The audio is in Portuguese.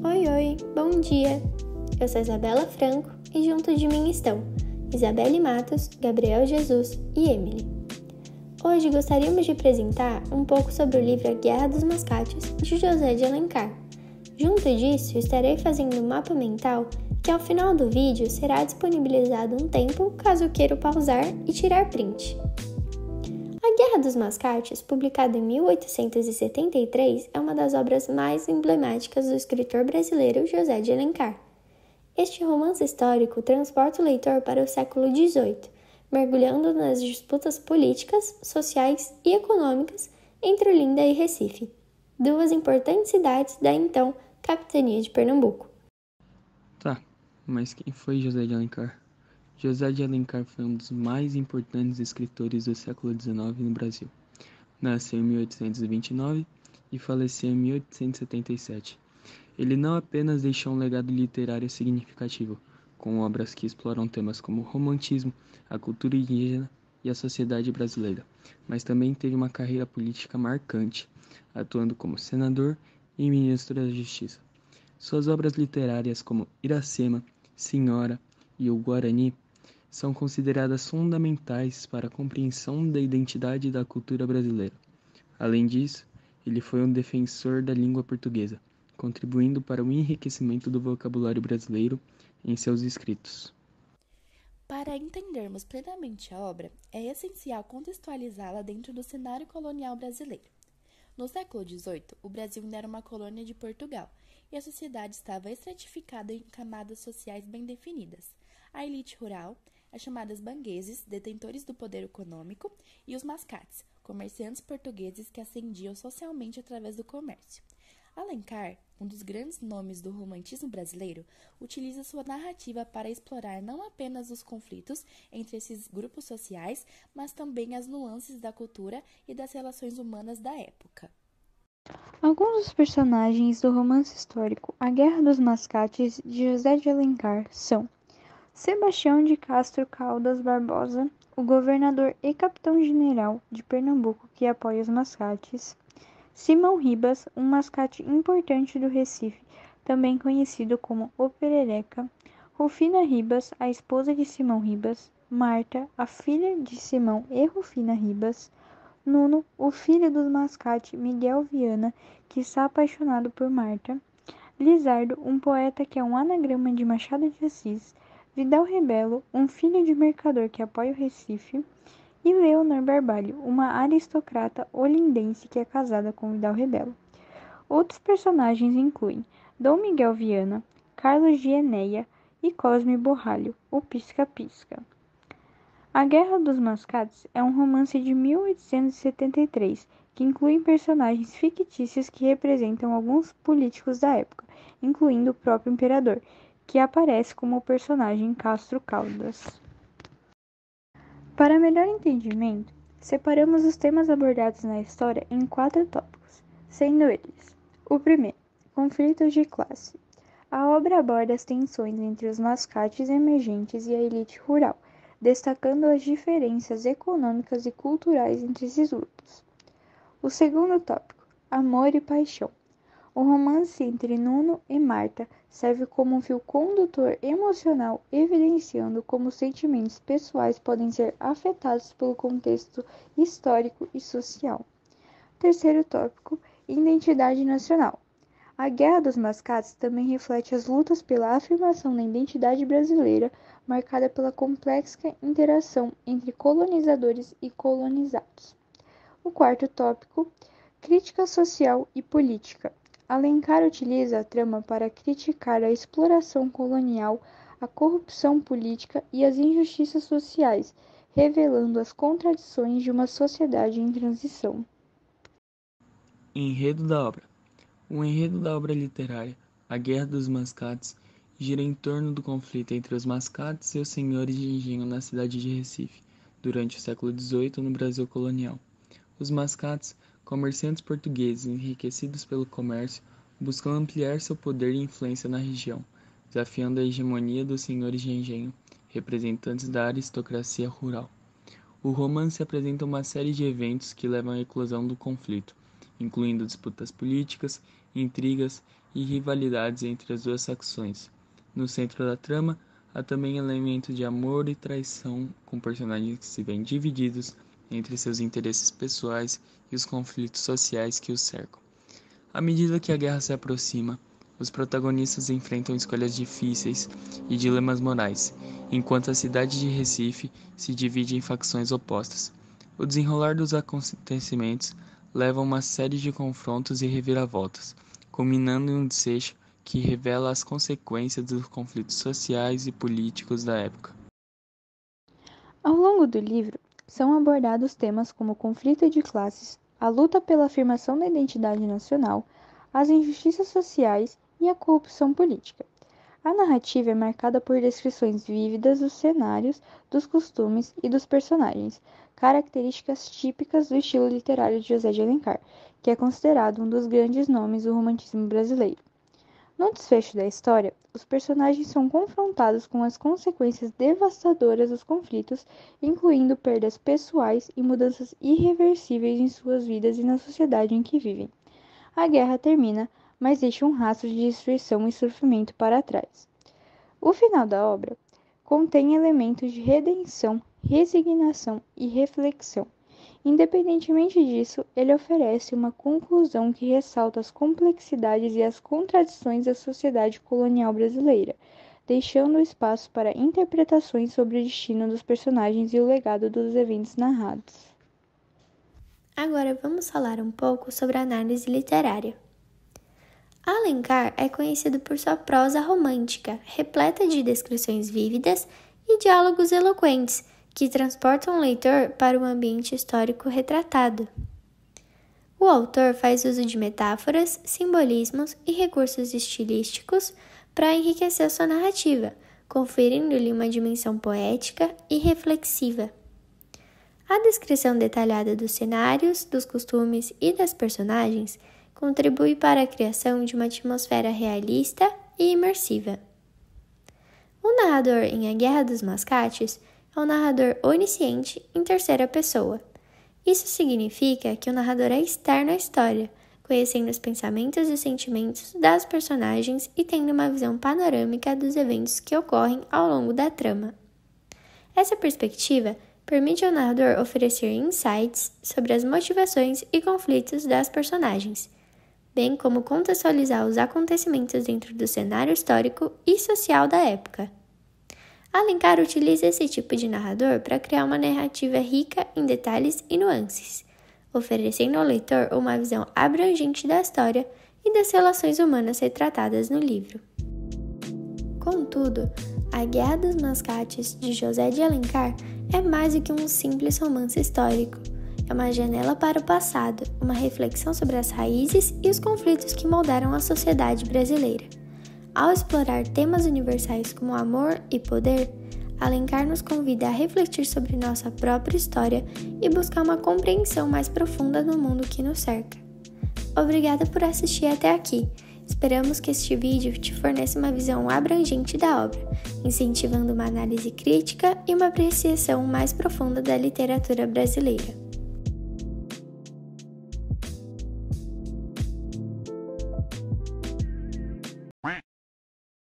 Oi, bom dia! Eu sou Isabela Franco e junto de mim estão Isabelle Matos, Gabriel Jesus e Emily. Hoje gostaríamos de apresentar um pouco sobre o livro A Guerra dos Mascates, de José de Alencar. Junto disso, estarei fazendo um mapa mental que ao final do vídeo será disponibilizado um tempo caso queira pausar e tirar print. A Guerra dos Mascates, publicada em 1873, é uma das obras mais emblemáticas do escritor brasileiro José de Alencar. Este romance histórico transporta o leitor para o século XVIII, mergulhando nas disputas políticas, sociais e econômicas entre Olinda e Recife, duas importantes cidades da então capitania de Pernambuco. Mas quem foi José de Alencar? José de Alencar foi um dos mais importantes escritores do século XIX no Brasil. Nasceu em 1829 e faleceu em 1877. Ele não apenas deixou um legado literário significativo, com obras que exploram temas como o romantismo, a cultura indígena e a sociedade brasileira, mas também teve uma carreira política marcante, atuando como senador e ministro da Justiça. Suas obras literárias como Iracema, Senhora e o Guarani são consideradas fundamentais para a compreensão da identidade e da cultura brasileira. Além disso, ele foi um defensor da língua portuguesa, contribuindo para o enriquecimento do vocabulário brasileiro em seus escritos. Para entendermos plenamente a obra, é essencial contextualizá-la dentro do cenário colonial brasileiro. No século XVIII, o Brasil ainda era uma colônia de Portugal, e a sociedade estava estratificada em camadas sociais bem definidas. A elite rural, as chamadas bangueses, detentores do poder econômico, e os mascates, comerciantes portugueses que ascendiam socialmente através do comércio. Alencar, um dos grandes nomes do romantismo brasileiro, utiliza sua narrativa para explorar não apenas os conflitos entre esses grupos sociais, mas também as nuances da cultura e das relações humanas da época. Alguns dos personagens do romance histórico A Guerra dos Mascates, de José de Alencar, são Sebastião de Castro Caldas Barbosa, o governador e capitão-general de Pernambuco que apoia os mascates; Simão Ribas, um mascate importante do Recife, também conhecido como o Perereca; Rufina Ribas, a esposa de Simão Ribas; Marta, a filha de Simão e Rufina Ribas; Nuno, o filho do mascate Miguel Viana, que está apaixonado por Marta; Lizardo, um poeta que é um anagrama de Machado de Assis; Vidal Rebelo, um filho de mercador que apoia o Recife; e Leonor Barbalho, uma aristocrata olindense que é casada com Vidal Rebelo. Outros personagens incluem Dom Miguel Viana, Carlos de Enéia e Cosme Borralho, o Pisca-Pisca. A Guerra dos Mascates é um romance de 1873 que inclui personagens fictícios que representam alguns políticos da época, incluindo o próprio imperador, que aparece como o personagem Castro Caldas. Para melhor entendimento, separamos os temas abordados na história em 4 tópicos, sendo eles: o primeiro, conflitos de classe. A obra aborda as tensões entre os mascates emergentes e a elite rural, destacando as diferenças econômicas e culturais entre esses grupos. O segundo tópico, amor e paixão. O romance entre Nuno e Marta serve como um fio condutor emocional, evidenciando como os sentimentos pessoais podem ser afetados pelo contexto histórico e social. Terceiro tópico, identidade nacional. A Guerra dos Mascates também reflete as lutas pela afirmação da identidade brasileira, marcada pela complexa interação entre colonizadores e colonizados. O quarto tópico, crítica social e política. Alencar utiliza a trama para criticar a exploração colonial, a corrupção política e as injustiças sociais, revelando as contradições de uma sociedade em transição. Enredo da obra. O enredo da obra literária, A Guerra dos Mascates, gira em torno do conflito entre os mascates e os senhores de engenho na cidade de Recife, durante o século XVIII no Brasil colonial. Os mascates, comerciantes portugueses enriquecidos pelo comércio, buscam ampliar seu poder e influência na região, desafiando a hegemonia dos senhores de engenho, representantes da aristocracia rural. O romance apresenta uma série de eventos que levam à eclosão do conflito, incluindo disputas políticas, intrigas e rivalidades entre as duas facções. No centro da trama, há também elementos de amor e traição, com personagens que se veem divididos entre seus interesses pessoais e os conflitos sociais que os cercam. À medida que a guerra se aproxima, os protagonistas enfrentam escolhas difíceis e dilemas morais, enquanto a cidade de Recife se divide em facções opostas. O desenrolar dos acontecimentos leva a uma série de confrontos e reviravoltas, culminando em um desfecho que revela as consequências dos conflitos sociais e políticos da época. Ao longo do livro, são abordados temas como o conflito de classes, a luta pela afirmação da identidade nacional, as injustiças sociais e a corrupção política. A narrativa é marcada por descrições vívidas dos cenários, dos costumes e dos personagens, características típicas do estilo literário de José de Alencar, que é considerado um dos grandes nomes do romantismo brasileiro. No desfecho da história, os personagens são confrontados com as consequências devastadoras dos conflitos, incluindo perdas pessoais e mudanças irreversíveis em suas vidas e na sociedade em que vivem. A guerra termina, mas deixa um rastro de destruição e sofrimento para trás. O final da obra contém elementos de redenção, resignação e reflexão. Independentemente disso, ele oferece uma conclusão que ressalta as complexidades e as contradições da sociedade colonial brasileira, deixando espaço para interpretações sobre o destino dos personagens e o legado dos eventos narrados. Agora vamos falar um pouco sobre a análise literária. Alencar é conhecido por sua prosa romântica, repleta de descrições vívidas e diálogos eloquentes, que transportam o leitor para o ambiente histórico retratado. O autor faz uso de metáforas, simbolismos e recursos estilísticos para enriquecer sua narrativa, conferindo-lhe uma dimensão poética e reflexiva. A descrição detalhada dos cenários, dos costumes e das personagens contribui para a criação de uma atmosfera realista e imersiva. O narrador em A Guerra dos Mascates é um narrador onisciente em terceira pessoa. Isso significa que o narrador é externo à história, conhecendo os pensamentos e sentimentos das personagens e tendo uma visão panorâmica dos eventos que ocorrem ao longo da trama. Essa perspectiva permite ao narrador oferecer insights sobre as motivações e conflitos das personagens, bem como contextualizar os acontecimentos dentro do cenário histórico e social da época. Alencar utiliza esse tipo de narrador para criar uma narrativa rica em detalhes e nuances, oferecendo ao leitor uma visão abrangente da história e das relações humanas retratadas no livro. Contudo, A Guerra dos Mascates, de José de Alencar, é mais do que um simples romance histórico. É uma janela para o passado, uma reflexão sobre as raízes e os conflitos que moldaram a sociedade brasileira. Ao explorar temas universais como amor e poder, Alencar nos convida a refletir sobre nossa própria história e buscar uma compreensão mais profunda do mundo que nos cerca. Obrigada por assistir até aqui. Esperamos que este vídeo te forneça uma visão abrangente da obra, incentivando uma análise crítica e uma apreciação mais profunda da literatura brasileira.